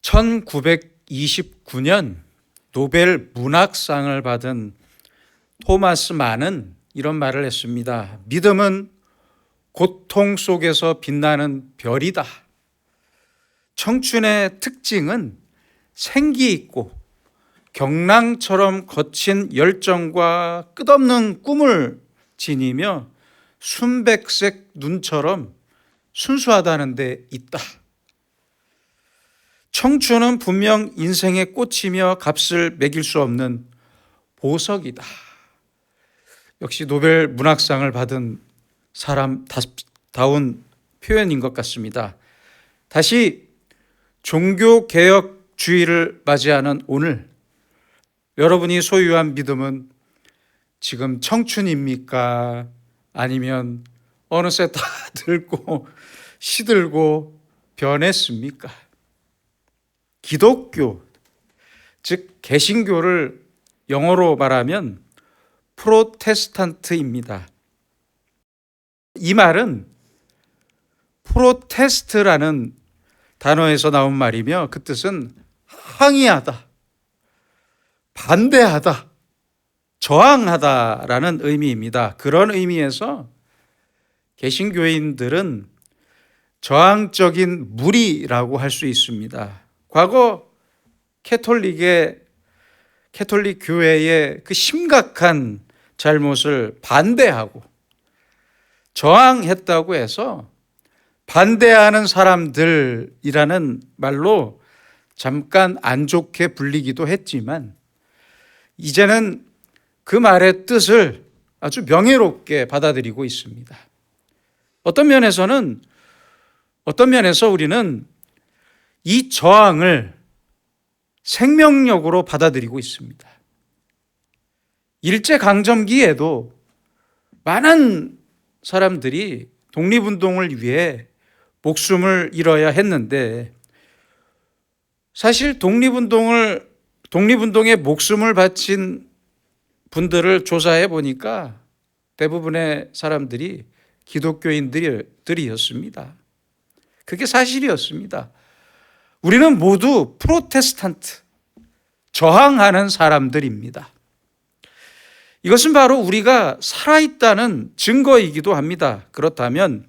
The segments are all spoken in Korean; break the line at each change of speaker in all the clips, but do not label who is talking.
1929년 노벨 문학상을 받은 토마스 만은 이런 말을 했습니다. 믿음은 고통 속에서 빛나는 별이다. 청춘의 특징은 생기 있고 경랑처럼 거친 열정과 끝없는 꿈을 지니며 순백색 눈처럼 순수하다는 데 있다. 청춘은 분명 인생의 꽃이며 값을 매길 수 없는 보석이다. 역시 노벨 문학상을 받은 사람다운 표현인 것 같습니다. 다시 종교개혁주의를 맞이하는 오늘, 여러분이 소유한 믿음은 지금 청춘입니까? 아니면 어느새 다 늙고 시들고 변했습니까? 기독교, 즉 개신교를 영어로 말하면 프로테스탄트입니다. 이 말은 프로테스트라는 단어에서 나온 말이며 그 뜻은 항의하다, 반대하다, 저항하다라는 의미입니다. 그런 의미에서 개신교인들은 저항적인 무리라고 할 수 있습니다. 과거 캐톨릭 교회의 그 심각한 잘못을 반대하고 저항했다고 해서 반대하는 사람들이라는 말로 잠깐 안 좋게 불리기도 했지만 이제는 그 말의 뜻을 아주 명예롭게 받아들이고 있습니다. 어떤 면에서 우리는 이 저항을 생명력으로 받아들이고 있습니다. 일제강점기에도 많은 사람들이 독립운동을 위해 목숨을 잃어야 했는데 사실 독립운동에 목숨을 바친 분들을 조사해 보니까 대부분의 사람들이 기독교인들이었습니다. 그게 사실이었습니다. 우리는 모두 프로테스탄트, 저항하는 사람들입니다. 이것은 바로 우리가 살아있다는 증거이기도 합니다. 그렇다면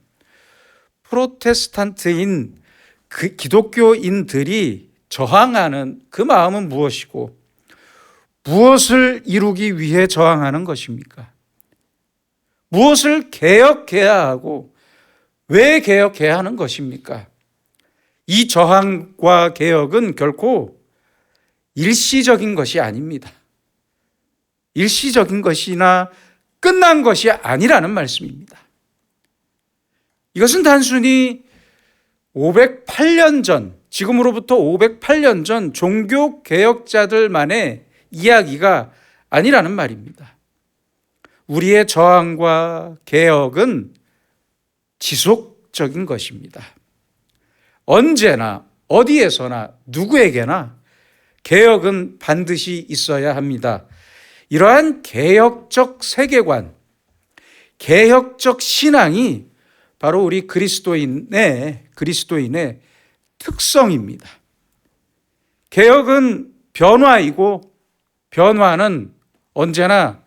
프로테스탄트인 그 기독교인들이 저항하는 그 마음은 무엇이고 무엇을 이루기 위해 저항하는 것입니까? 무엇을 개혁해야 하고 왜 개혁해야 하는 것입니까? 이 저항과 개혁은 결코 일시적인 것이 아닙니다. 일시적인 것이나 끝난 것이 아니라는 말씀입니다. 이것은 단순히 508년 전, 지금으로부터 508년 전 종교개혁자들만의 이야기가 아니라는 말입니다. 우리의 저항과 개혁은 지속적인 것입니다. 언제나 어디에서나 누구에게나 개혁은 반드시 있어야 합니다. 이러한 개혁적 세계관, 개혁적 신앙이 바로 우리 그리스도인의 특성입니다. 개혁은 변화이고 변화는 언제나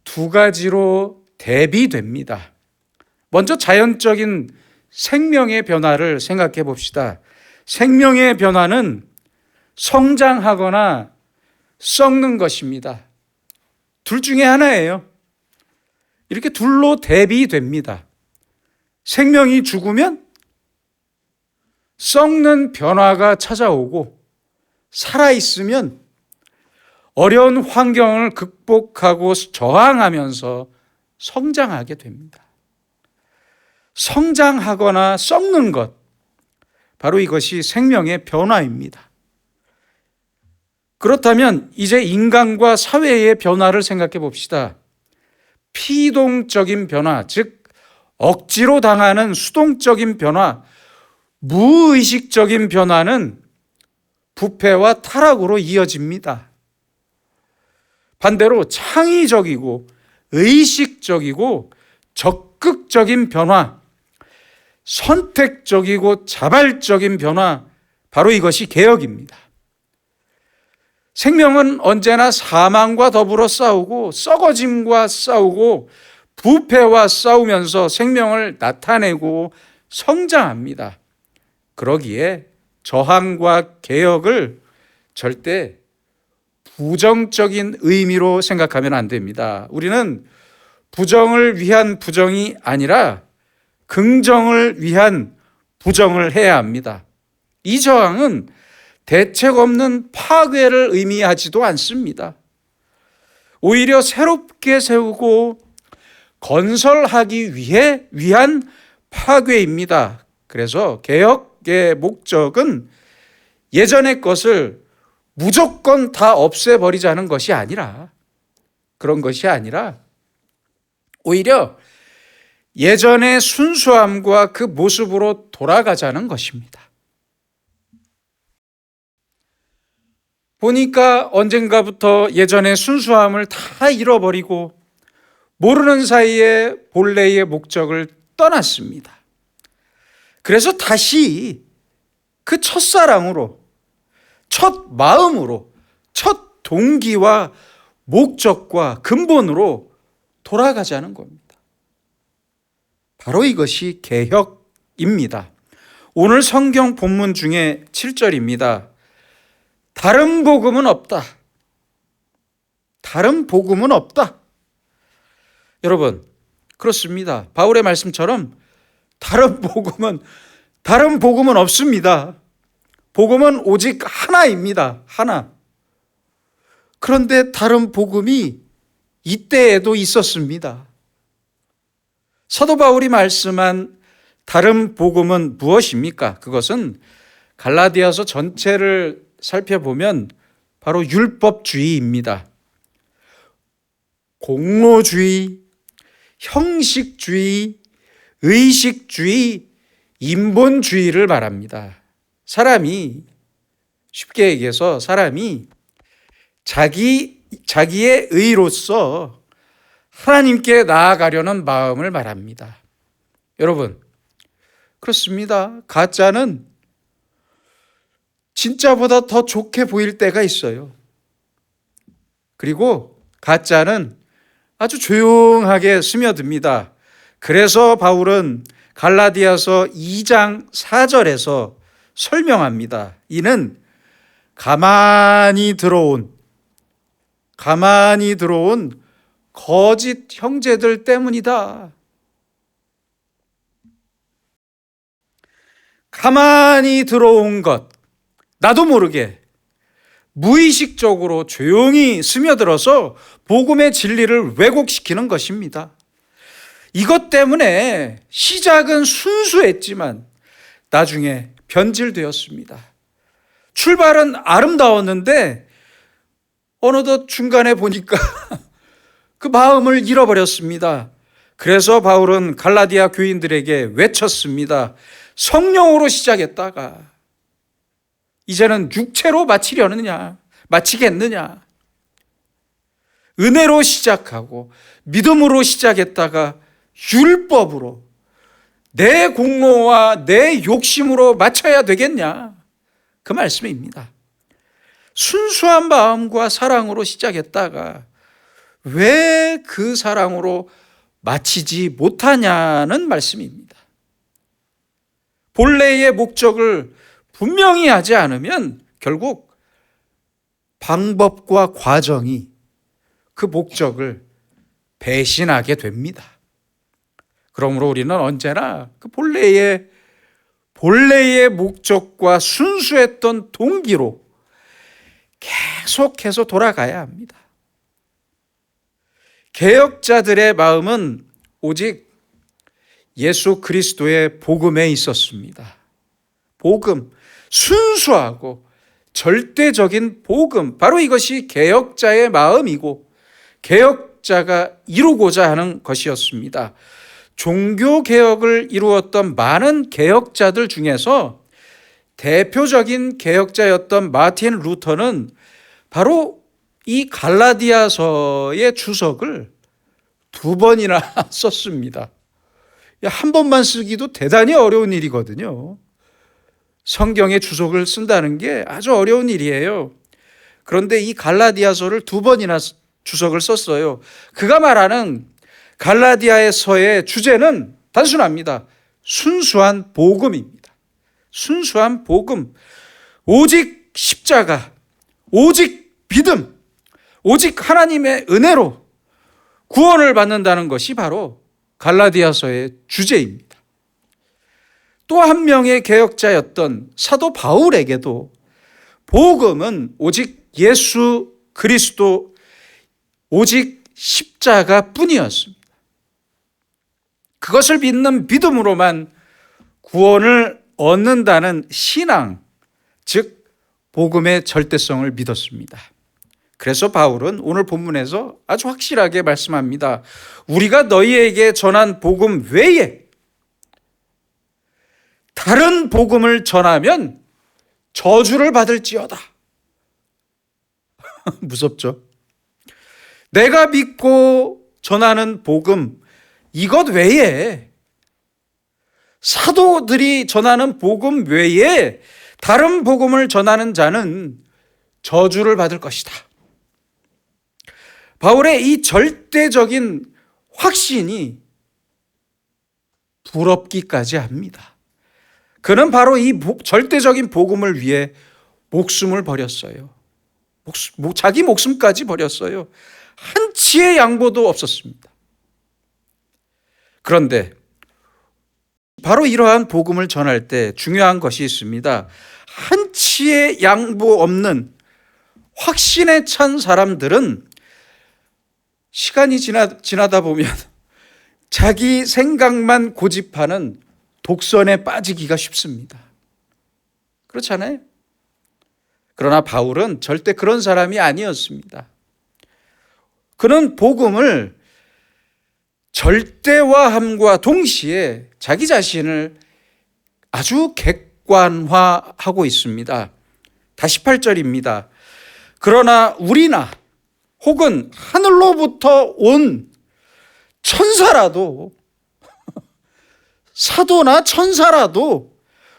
두 가지로 대비됩니다. 먼저 자연적인 생명의 변화를 생각해 봅시다. 생명의 변화는 성장하거나 썩는 것입니다. 둘 중에 하나예요. 이렇게 둘로 대비됩니다. 생명이 죽으면 썩는 변화가 찾아오고 살아있으면 어려운 환경을 극복하고 저항하면서 성장하게 됩니다. 성장하거나 썩는 것, 바로 이것이 생명의 변화입니다. 그렇다면 이제 인간과 사회의 변화를 생각해 봅시다. 피동적인 변화, 즉 억지로 당하는 수동적인 변화, 무의식적인 변화는 부패와 타락으로 이어집니다. 반대로 창의적이고 의식적이고 적극적인 변화, 선택적이고 자발적인 변화, 바로 이것이 개혁입니다. 생명은 언제나 사망과 더불어 싸우고 썩어짐과 싸우고 부패와 싸우면서 생명을 나타내고 성장합니다. 그러기에 저항과 개혁을 절대 부정적인 의미로 생각하면 안 됩니다. 우리는 부정을 위한 부정이 아니라 긍정을 위한 부정을 해야 합니다. 이 저항은 대책 없는 파괴를 의미하지도 않습니다. 오히려 새롭게 세우고 건설하기 위한 파괴입니다. 그래서 개혁의 목적은 예전의 것을 무조건 다 없애버리자는 것이 아니라, 그런 것이 아니라 오히려 예전의 순수함과 그 모습으로 돌아가자는 것입니다. 보니까 언젠가부터 예전의 순수함을 다 잃어버리고 모르는 사이에 본래의 목적을 떠났습니다. 그래서 다시 그 첫사랑으로, 첫 마음으로, 첫 동기와 목적과 근본으로 돌아가자는 겁니다. 바로 이것이 개혁입니다. 오늘 성경 본문 중에 7절입니다. 다른 복음은 없다. 다른 복음은 없다. 여러분, 그렇습니다. 바울의 말씀처럼 다른 복음은 없습니다. 복음은 오직 하나입니다. 하나. 그런데 다른 복음이 이때에도 있었습니다. 사도 바울이 말씀한 다른 복음은 무엇입니까? 그것은 갈라디아서 전체를 살펴보면 바로 율법주의입니다. 공로주의, 형식주의, 의식주의, 인본주의를 말합니다. 쉽게 얘기해서 사람이 자기의 의로서 하나님께 나아가려는 마음을 말합니다. 여러분, 그렇습니다. 가짜는 진짜보다 더 좋게 보일 때가 있어요. 그리고 가짜는 아주 조용하게 스며듭니다. 그래서 바울은 갈라디아서 2장 4절에서 설명합니다. 이는 가만히 들어온 거짓 형제들 때문이다. 가만히 들어온 것, 나도 모르게 무의식적으로 조용히 스며들어서 복음의 진리를 왜곡시키는 것입니다. 이것 때문에 시작은 순수했지만 나중에 변질되었습니다. 출발은 아름다웠는데 어느덧 중간에 보니까 그 마음을 잃어버렸습니다. 그래서 바울은 갈라디아 교인들에게 외쳤습니다. 성령으로 시작했다가 이제는 육체로 마치겠느냐? 은혜로 시작하고 믿음으로 시작했다가 율법으로 내 공로와 내 욕심으로 마쳐야 되겠냐? 그 말씀입니다. 순수한 마음과 사랑으로 시작했다가 왜 그 사랑으로 마치지 못하냐는 말씀입니다. 본래의 목적을 분명히 하지 않으면 결국 방법과 과정이 그 목적을 배신하게 됩니다. 그러므로 우리는 언제나 그 본래의 목적과 순수했던 동기로 계속해서 돌아가야 합니다. 개혁자들의 마음은 오직 예수 그리스도의 복음에 있었습니다. 복음, 순수하고 절대적인 복음, 바로 이것이 개혁자의 마음이고 개혁자가 이루고자 하는 것이었습니다. 종교개혁을 이루었던 많은 개혁자들 중에서 대표적인 개혁자였던 마틴 루터는 바로 이 갈라디아서의 주석을 2번이나 썼습니다. 한 번만 쓰기도 대단히 어려운 일이거든요. 성경의 주석을 쓴다는 게 아주 어려운 일이에요. 그런데 이 갈라디아서를 2번이나 주석을 썼어요. 그가 말하는 갈라디아서의 주제는 단순합니다. 순수한 복음입니다. 순수한 복음. 오직 십자가, 오직 믿음, 오직 하나님의 은혜로 구원을 받는다는 것이 바로 갈라디아서의 주제입니다. 또 한 명의 개혁자였던 사도 바울에게도 복음은 오직 예수 그리스도, 오직 십자가 뿐이었습니다. 그것을 믿는 믿음으로만 구원을 얻는다는 신앙, 즉 복음의 절대성을 믿었습니다. 그래서 바울은 오늘 본문에서 아주 확실하게 말씀합니다. 우리가 너희에게 전한 복음 외에 다른 복음을 전하면 저주를 받을지어다. 무섭죠? 내가 믿고 전하는 복음, 이것 외에, 사도들이 전하는 복음 외에 다른 복음을 전하는 자는 저주를 받을 것이다. 바울의 이 절대적인 확신이 부럽기까지 합니다. 그는 바로 이 절대적인 복음을 위해 목숨을 버렸어요. 자기 목숨까지 버렸어요. 한치의 양보도 없었습니다. 그런데 바로 이러한 복음을 전할 때 중요한 것이 있습니다. 한치의 양보 없는 확신에 찬 사람들은 시간이 지나다 보면 자기 생각만 고집하는 독선에 빠지기가 쉽습니다. 그렇잖아요? 그러나 바울은 절대 그런 사람이 아니었습니다. 그는 복음을 절대화함과 동시에 자기 자신을 아주 객관화하고 있습니다. 다시 8절입니다. 그러나 우리나 혹은 하늘로부터 온 천사라도, 사도나 천사라도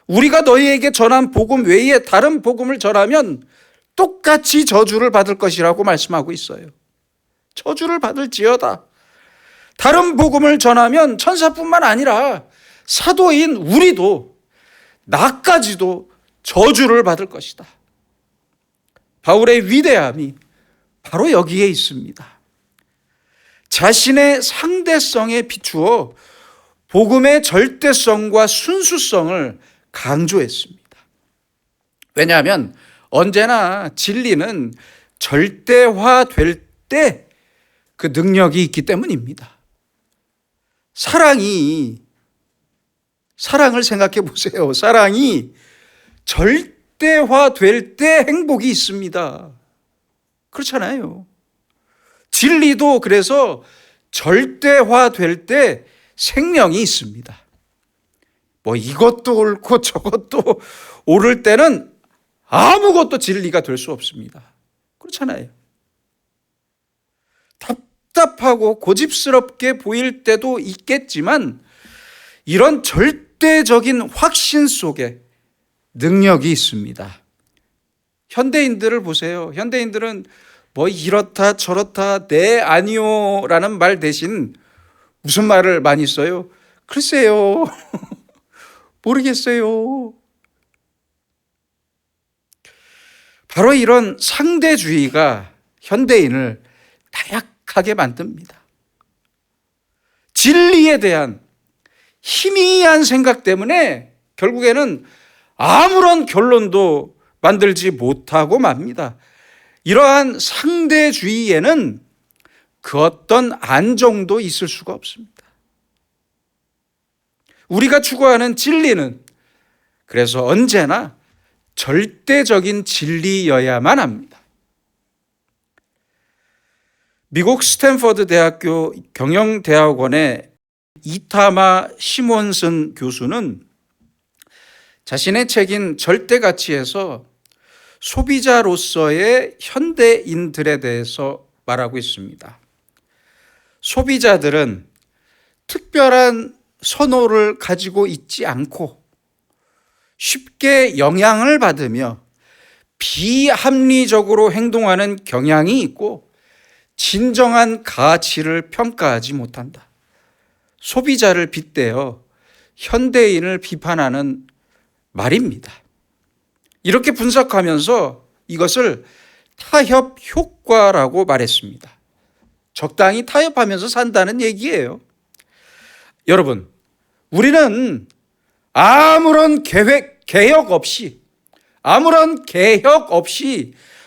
우리가 너희에게 전한 복음 외에 다른 복음을 전하면 똑같이 저주를 받을 것이라고 말씀하고 있어요. 저주를 받을지어다. 다른 복음을 전하면 천사뿐만 아니라 사도인 우리도, 나까지도 저주를 받을 것이다. 바울의 위대함이 바로 여기에 있습니다. 자신의 상대성에 비추어 복음의 절대성과 순수성을 강조했습니다. 왜냐하면 언제나 진리는 절대화될 때 그 능력이 있기 때문입니다. 사랑을 생각해 보세요. 사랑이 절대화될 때 행복이 있습니다. 그렇잖아요. 진리도 그래서 절대화될 때 생명이 있습니다. 뭐 이것도 옳고 저것도 옳을 때는 아무것도 진리가 될 수 없습니다. 그렇잖아요. 답답하고 고집스럽게 보일 때도 있겠지만 이런 절대적인 확신 속에 능력이 있습니다. 현대인들을 보세요. 현대인들은 뭐 이렇다 저렇다 네 아니요라는 말 대신 무슨 말을 많이 써요? 글쎄요. 모르겠어요. 바로 이런 상대주의가 현대인을 나약하게 만듭니다. 진리에 대한 희미한 생각 때문에 결국에는 아무런 결론도 만들지 못하고 맙니다. 이러한 상대주의에는 그 어떤 안정도 있을 수가 없습니다. 우리가 추구하는 진리는 그래서 언제나 절대적인 진리여야만 합니다. 미국 스탠퍼드 대학교 경영대학원의 이타마 시몬슨 교수는 자신의 책인 절대가치에서 소비자로서의 현대인들에 대해서 말하고 있습니다. 소비자들은 특별한 선호를 가지고 있지 않고 쉽게 영향을 받으며 비합리적으로 행동하는 경향이 있고 진정한 가치를 평가하지 못한다. 소비자를 빗대어 현대인을 비판하는 말입니다. 이렇게 분석하면서 이것을 타협 효과라고 말했습니다. 적당히 타협하면서 산다는 얘기예요. 여러분, 우리는 아무런 개혁 없이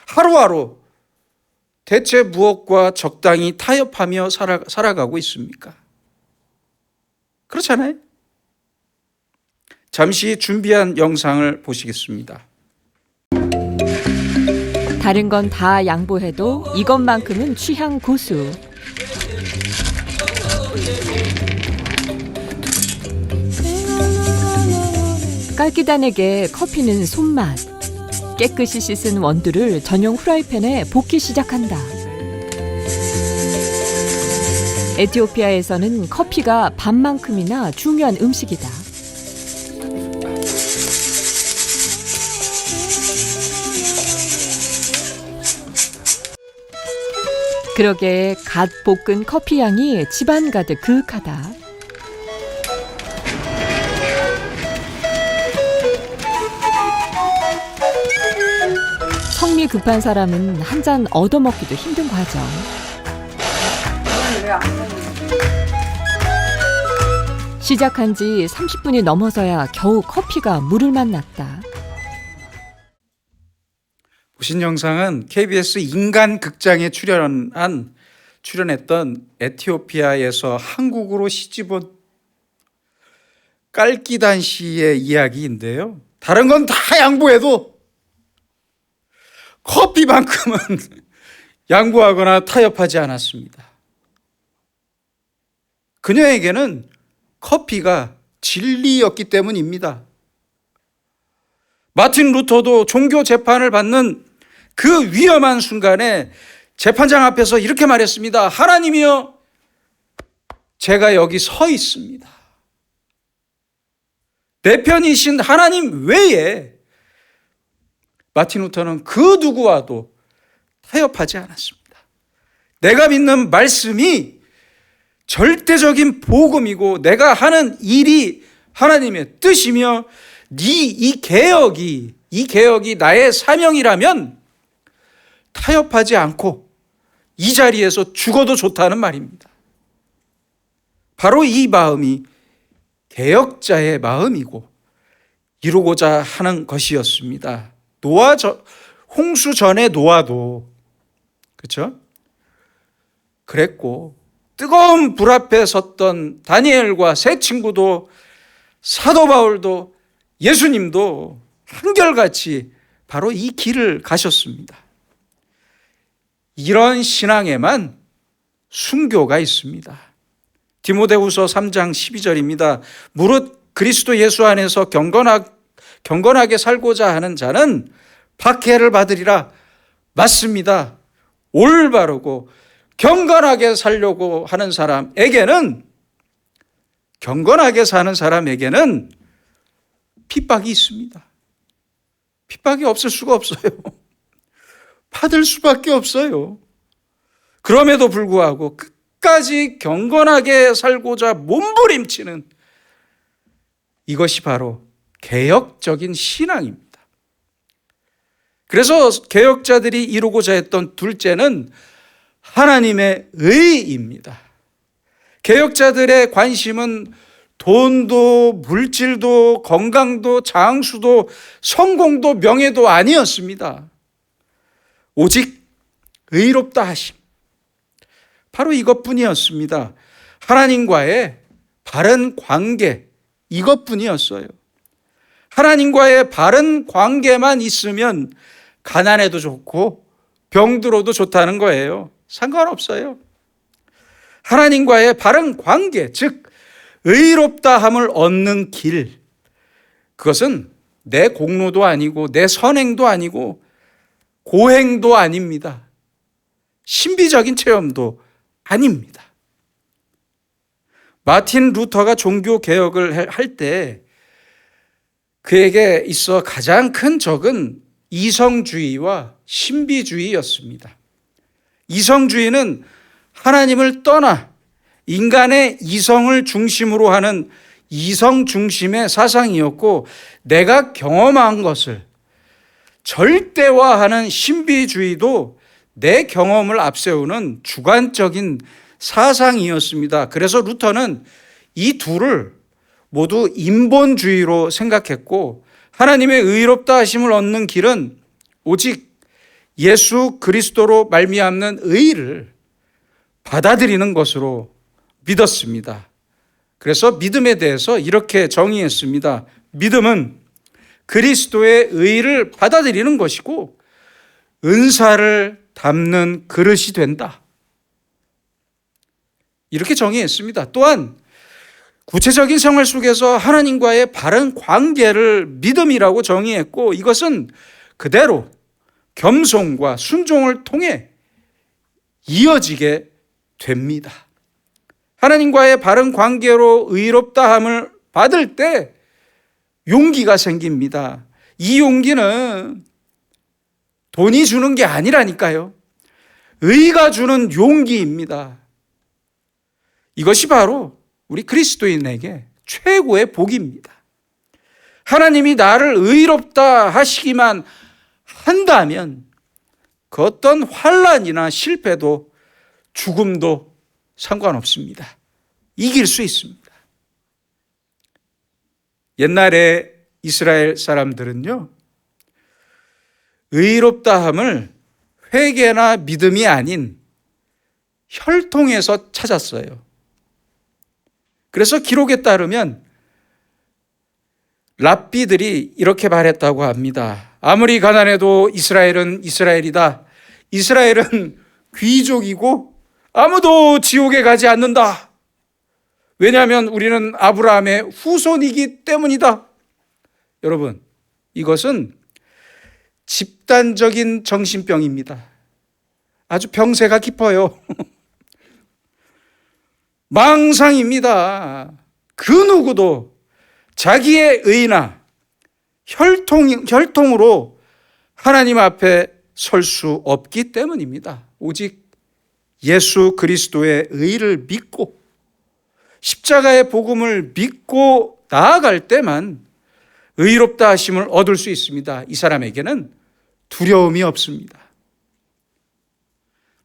하루하루 대체 무엇과 적당히 타협하며 살아가고 있습니까? 그렇잖아요. 잠시 준비한 영상을 보시겠습니다.
다른 건 다 양보해도 이것만큼은 취향 고수. 깔기단에게 커피는 손맛. 깨끗이 씻은 원두를 전용 프라이팬에 볶기 시작한다. 에티오피아에서는 커피가 밥만큼이나 중요한 음식이다. 그러게 갓 볶은 커피 향이 집안 가득 그윽하다. 성미 급한 사람은 한 잔 얻어먹기도 힘든 과정. 시작한 지 30분이 넘어서야 겨우 커피가 물을 만났다.
보신 영상은 KBS 인간극장에 출연했던 에티오피아에서 한국으로 시집온 깔기단 씨의 이야기인데요. 다른 건 다 양보해도 커피만큼은 양보하거나 타협하지 않았습니다. 그녀에게는 커피가 진리였기 때문입니다. 마틴 루터도 종교 재판을 받는 그 위험한 순간에 재판장 앞에서 이렇게 말했습니다. 하나님이여, 제가 여기 서 있습니다. 내 편이신 하나님 외에 마틴 루터는 그 누구와도 타협하지 않았습니다. 내가 믿는 말씀이 절대적인 복음이고 내가 하는 일이 하나님의 뜻이며 이 개혁이 나의 사명이라면 타협하지 않고 이 자리에서 죽어도 좋다는 말입니다. 바로 이 마음이 개혁자의 마음이고 이루고자 하는 것이었습니다. 홍수 전에 노아도 그렇죠? 그랬고 뜨거운 불 앞에 섰던 다니엘과 세 친구도 사도 바울도 예수님도 한결같이 바로 이 길을 가셨습니다. 이런 신앙에만 순교가 있습니다. 디모데후서 3장 12절입니다. 무릇 그리스도 예수 안에서 경건하게 살고자 하는 자는 박해를 받으리라. 맞습니다. 올바르고 경건하게 살려고 하는 사람에게는, 경건하게 사는 사람에게는 핍박이 있습니다. 핍박이 없을 수가 없어요. 받을 수밖에 없어요. 그럼에도 불구하고 끝까지 경건하게 살고자 몸부림치는 이것이 바로 개혁적인 신앙입니다. 그래서 개혁자들이 이루고자 했던 둘째는 하나님의 의입니다. 개혁자들의 관심은 돈도 물질도 건강도 장수도 성공도 명예도 아니었습니다. 오직 의롭다 하심, 바로 이것뿐이었습니다. 하나님과의 바른 관계, 이것뿐이었어요. 하나님과의 바른 관계만 있으면 가난해도 좋고 병들어도 좋다는 거예요. 상관없어요. 하나님과의 바른 관계, 즉 의롭다함을 얻는 길, 그것은 내 공로도 아니고 내 선행도 아니고 고행도 아닙니다. 신비적인 체험도 아닙니다. 마틴 루터가 종교 개혁을 할 때 그에게 있어 가장 큰 적은 이성주의와 신비주의였습니다. 이성주의는 하나님을 떠나 인간의 이성을 중심으로 하는 이성 중심의 사상이었고, 내가 경험한 것을 절대화하는 신비주의도 내 경험을 앞세우는 주관적인 사상이었습니다. 그래서 루터는 이 둘을 모두 인본주의로 생각했고, 하나님의 의롭다 하심을 얻는 길은 오직 예수 그리스도로 말미암는 의를 받아들이는 것으로 믿었습니다. 그래서 믿음에 대해서 이렇게 정의했습니다. 믿음은 그리스도의 의를 받아들이는 것이고 은사를 담는 그릇이 된다. 이렇게 정의했습니다. 또한 구체적인 생활 속에서 하나님과의 바른 관계를 믿음이라고 정의했고, 이것은 그대로 겸손과 순종을 통해 이어지게 됩니다. 하나님과의 바른 관계로 의롭다함을 받을 때 용기가 생깁니다. 이 용기는 돈이 주는 게 아니라니까요. 의가 주는 용기입니다. 이것이 바로 우리 그리스도인에게 최고의 복입니다. 하나님이 나를 의롭다 하시기만 한다면 그 어떤 환난이나 실패도 죽음도 상관없습니다. 이길 수 있습니다. 옛날에 이스라엘 사람들은요, 의롭다함을 회개나 믿음이 아닌 혈통에서 찾았어요. 그래서 기록에 따르면 랍비들이 이렇게 말했다고 합니다. 아무리 가난해도 이스라엘은 이스라엘이다. 이스라엘은 귀족이고 아무도 지옥에 가지 않는다. 왜냐하면 우리는 아브라함의 후손이기 때문이다. 여러분, 이것은 집단적인 정신병입니다. 아주 병세가 깊어요. 망상입니다. 그 누구도 자기의 의나 혈통으로 하나님 앞에 설 수 없기 때문입니다. 오직 예수 그리스도의 의를 믿고 십자가의 복음을 믿고 나아갈 때만 의롭다 하심을 얻을 수 있습니다. 이 사람에게는 두려움이 없습니다.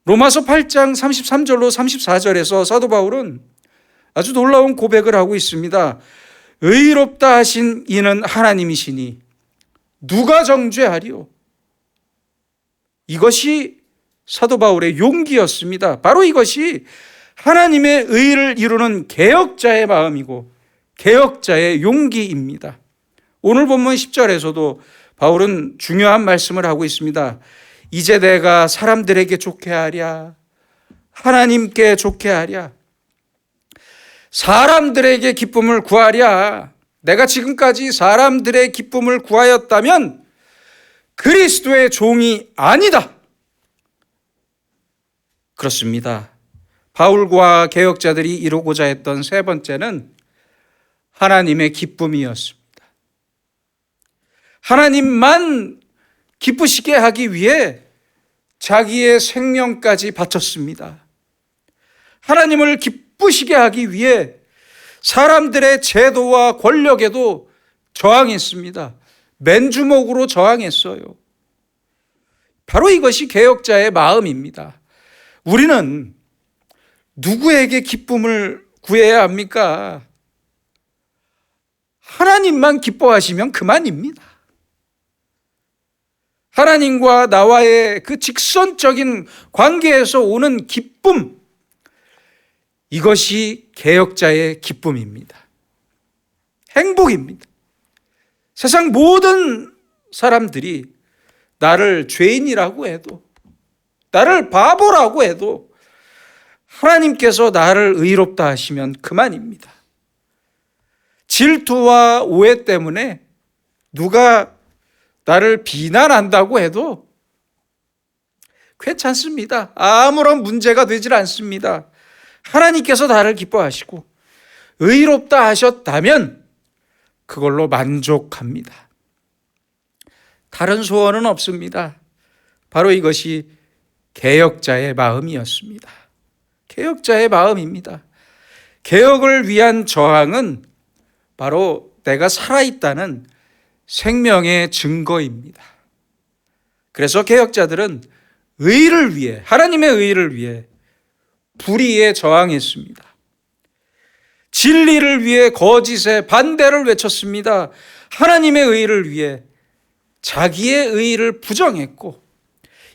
로마서 8장 33절로 34절에서 사도 바울은 아주 놀라운 고백을 하고 있습니다. 의롭다 하신 이는 하나님이시니 누가 정죄하리요? 이것이 사도 바울의 용기였습니다. 바로 이것이 하나님의 의를 이루는 개혁자의 마음이고 개혁자의 용기입니다. 오늘 본문 10절에서도 바울은 중요한 말씀을 하고 있습니다. 이제 내가 사람들에게 좋게 하랴, 하나님께 좋게 하랴, 사람들에게 기쁨을 구하랴. 내가 지금까지 사람들의 기쁨을 구하였다면 그리스도의 종이 아니다. 그렇습니다. 바울과 개혁자들이 이루고자 했던 세 번째는 하나님의 기쁨이었습니다. 하나님만 기쁘시게 하기 위해 자기의 생명까지 바쳤습니다. 하나님을 기쁘시게 하기 위해 사람들의 제도와 권력에도 저항했습니다. 맨주먹으로 저항했어요. 바로 이것이 개혁자의 마음입니다. 우리는 누구에게 기쁨을 구해야 합니까? 하나님만 기뻐하시면 그만입니다. 하나님과 나와의 그 직선적인 관계에서 오는 기쁨, 이것이 개혁자의 기쁨입니다. 행복입니다. 세상 모든 사람들이 나를 죄인이라고 해도, 나를 바보라고 해도 하나님께서 나를 의롭다 하시면 그만입니다. 질투와 오해 때문에 누가 나를 비난한다고 해도 괜찮습니다. 아무런 문제가 되질 않습니다. 하나님께서 나를 기뻐하시고 의롭다 하셨다면 그걸로 만족합니다. 다른 소원은 없습니다. 바로 이것이 개혁자의 마음이었습니다. 개혁자의 마음입니다. 개혁을 위한 저항은 바로 내가 살아있다는 생명의 증거입니다. 그래서 개혁자들은 의를 위해, 하나님의 의를 위해 불의에 저항했습니다. 진리를 위해 거짓에 반대를 외쳤습니다. 하나님의 의를 위해 자기의 의를 부정했고,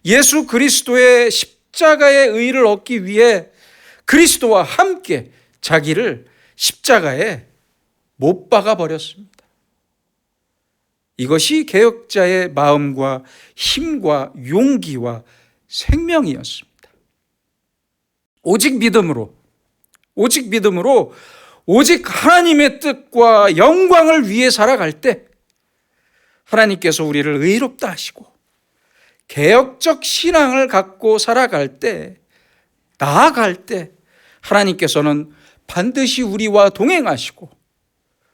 예수 그리스도의 십자가의 의를 얻기 위해 그리스도와 함께 자기를 십자가에 못 박아 버렸습니다. 이것이 개혁자의 마음과 힘과 용기와 생명이었습니다. 오직 믿음으로 오직 하나님의 뜻과 영광을 위해 살아갈 때 하나님께서 우리를 의롭다 하시고, 개혁적 신앙을 갖고 살아갈 때, 나아갈 때 하나님께서는 반드시 우리와 동행하시고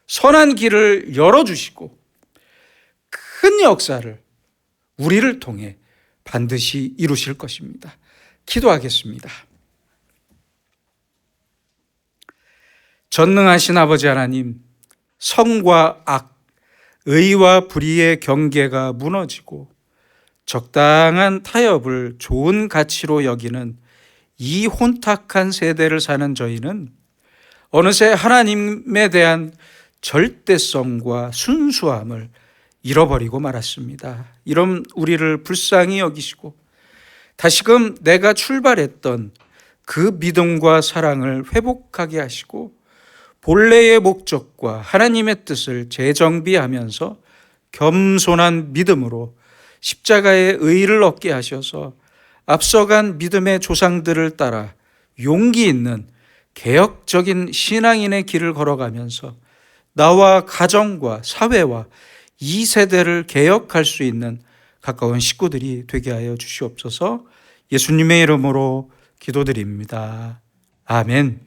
선한 길을 열어주시고 큰 역사를 우리를 통해 반드시 이루실 것입니다. 기도하겠습니다. 전능하신 아버지 하나님, 성과 악, 의와 불의의 경계가 무너지고 적당한 타협을 좋은 가치로 여기는 이 혼탁한 세대를 사는 저희는 어느새 하나님에 대한 절대성과 순수함을 잃어버리고 말았습니다. 이런 우리를 불쌍히 여기시고 다시금 내가 출발했던 그 믿음과 사랑을 회복하게 하시고 본래의 목적과 하나님의 뜻을 재정비하면서 겸손한 믿음으로 십자가의 의를 얻게 하셔서 앞서간 믿음의 조상들을 따라 용기 있는 개혁적인 신앙인의 길을 걸어가면서 나와 가정과 사회와 이 세대를 개혁할 수 있는 가까운 식구들이 되게 하여 주시옵소서. 예수님의 이름으로 기도드립니다. 아멘.